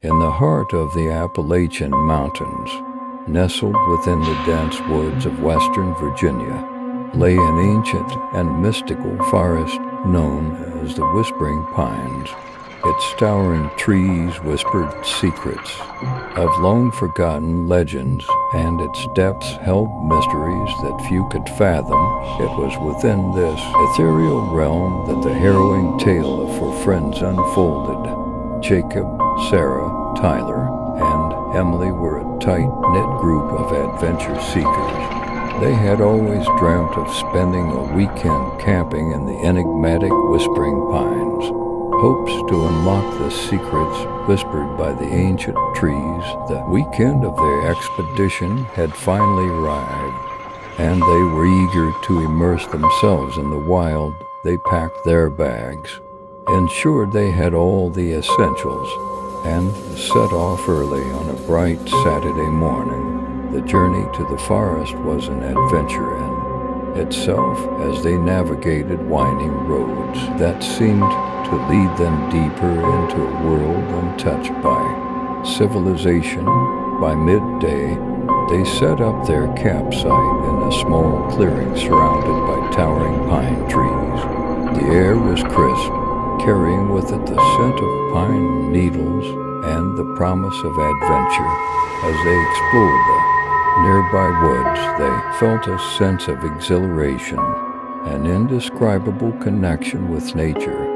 In the heart of the Appalachian Mountains, nestled within the dense woods of western Virginia, lay an ancient and mystical forest known as the Whispering Pines. Its towering trees whispered secrets of long-forgotten legends, and its depths held mysteries that few could fathom. It was within this ethereal realm that the harrowing tale of four friends unfolded. Jacob, Sarah, Tyler, and Emily were a tight-knit group of adventure seekers. They had always dreamt of spending a weekend camping in the enigmatic Whispering Pines. Hopes to unlock the secrets whispered by the ancient trees. The weekend of their expedition had finally arrived, and they were eager to immerse themselves in the wild. They packed their bags, ensured they had all the essentials, and set off early on a bright Saturday morning. The journey to the forest was an adventure in itself, as they navigated winding roads that seemed to lead them deeper into a world untouched by civilization. By midday, they set up their campsite in a small clearing surrounded by towering pine trees. The air was crisp, carrying with it the scent of pine needles and the promise of adventure. As they explored the nearby woods, they felt a sense of exhilaration, an indescribable connection with nature.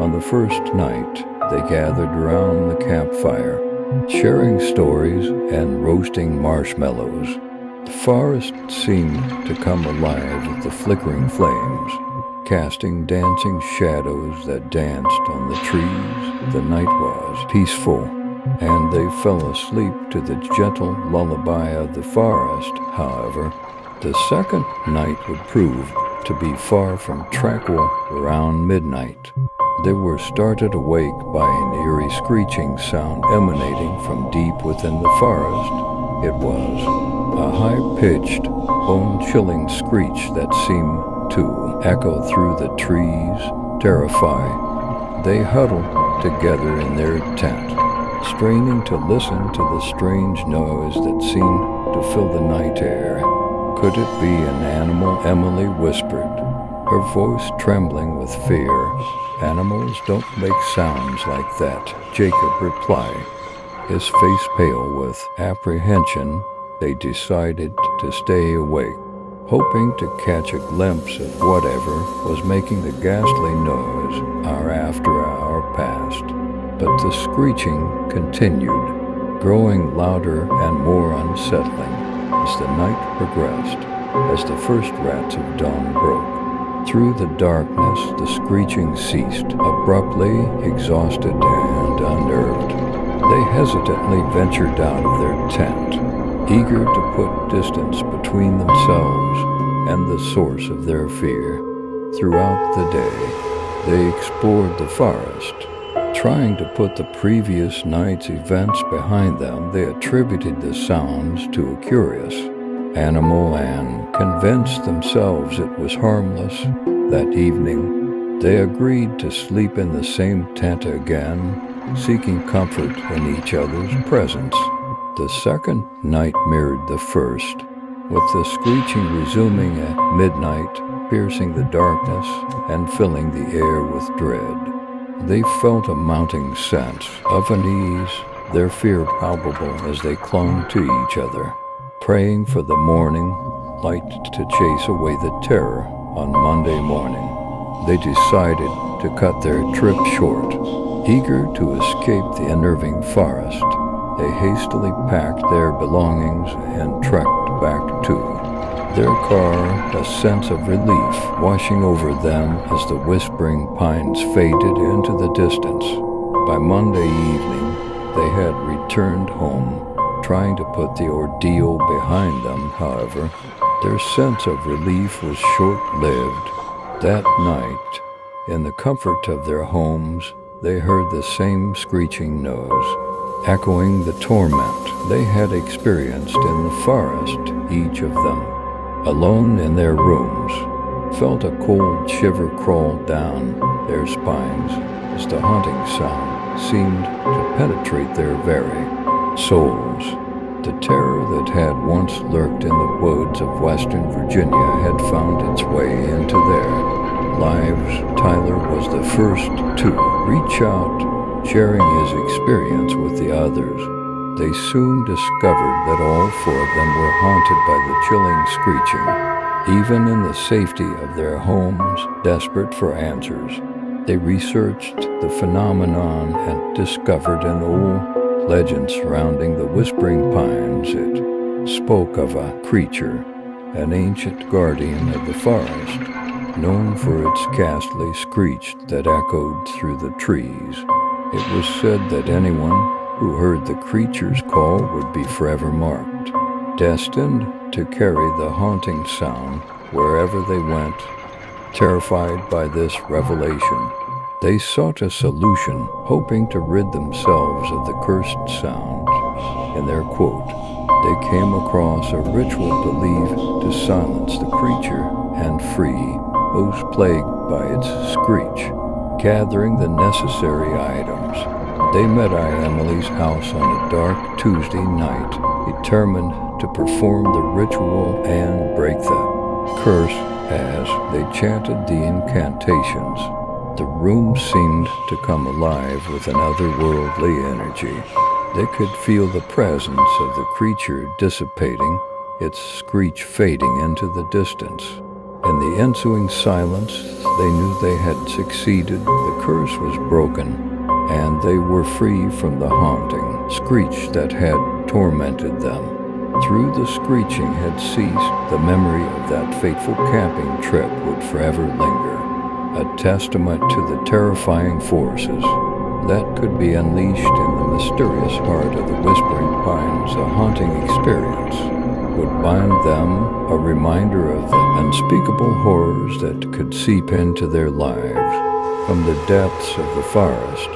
On the first night, they gathered around the campfire, sharing stories and roasting marshmallows. The forest seemed to come alive with the flickering flames, casting dancing shadows that danced on the trees. The night was peaceful, and they fell asleep to the gentle lullaby of the forest. However, the second night would prove to be far from tranquil. Around midnight, they were startled awake by an eerie screeching sound emanating from deep within the forest. It was a high-pitched, bone-chilling screech that seemed to echo through the trees. Terrified, they huddled together in their tent, straining to listen to the strange noise that seemed to fill the night air. Could it be an animal? Emily whispered, her voice trembling with fear. Animals don't make sounds like that, Jacob replied, his face pale with apprehension. They decided to stay awake, hoping to catch a glimpse of whatever was making the ghastly noise. Hour after hour passed, but the screeching continued, growing louder and more unsettling as the night progressed. As the first rats of dawn broke through the darkness, the screeching ceased. Abruptly, exhausted and unnerved, they hesitantly ventured out of their tent, eager to put distance between themselves and the source of their fear. Throughout the day, they explored the forest, trying to put the previous night's events behind them. They attributed the sounds to a curious animal and convinced themselves it was harmless. That evening, they agreed to sleep in the same tent again, seeking comfort in each other's presence. The second night mirrored the first, with the screeching resuming at midnight, piercing the darkness and filling the air with dread. They felt a mounting sense of unease, their fear palpable as they clung to each other, praying for the morning light to chase away the terror. On Monday morning, they decided to cut their trip short. Eager to escape the unnerving forest, they hastily packed their belongings and trekked back to their car, a sense of relief washing over them as the Whispering Pines faded into the distance. By Monday evening, they had returned home, trying to put the ordeal behind them. However, their sense of relief was short-lived. That night, in the comfort of their homes, they heard the same screeching noise, echoing the torment they had experienced in the forest. Each of them, alone in their rooms, felt a cold shiver crawl down their spines as the haunting sound seemed to penetrate their very souls. The terror that had once lurked in the woods of Western Virginia had found its way into their lives. Tyler was the first to reach out, sharing his experience with the others. They soon discovered that all four of them were haunted by the chilling screeching. Even in the safety of their homes, desperate for answers, they researched the phenomenon and discovered an old legend surrounding the Whispering Pines. It spoke of a creature, an ancient guardian of the forest, known for its ghastly screech that echoed through the trees. It was said that anyone who heard the creature's call would be forever marked, destined to carry the haunting sound wherever they went. Terrified by this revelation, they sought a solution, hoping to rid themselves of the cursed sounds. In their quote, they came across a ritual believed to silence the creature and free those plagued by its screech. Gathering the necessary items, they met Emily's house on a dark Tuesday night, determined to perform the ritual and break the curse. As they chanted the incantations, the room seemed to come alive with an otherworldly energy. They could feel the presence of the creature dissipating, its screech fading into the distance. In the ensuing silence, they knew they had succeeded. The curse was broken, and they were free from the haunting screech that had tormented them. Through the screeching had ceased, the memory of that fateful camping trip would forever linger, a testament to the terrifying forces that could be unleashed in the mysterious heart of the Whispering Pines. A haunting experience would bind them, a reminder of the unspeakable horrors that could seep into their lives. From the depths of the forest,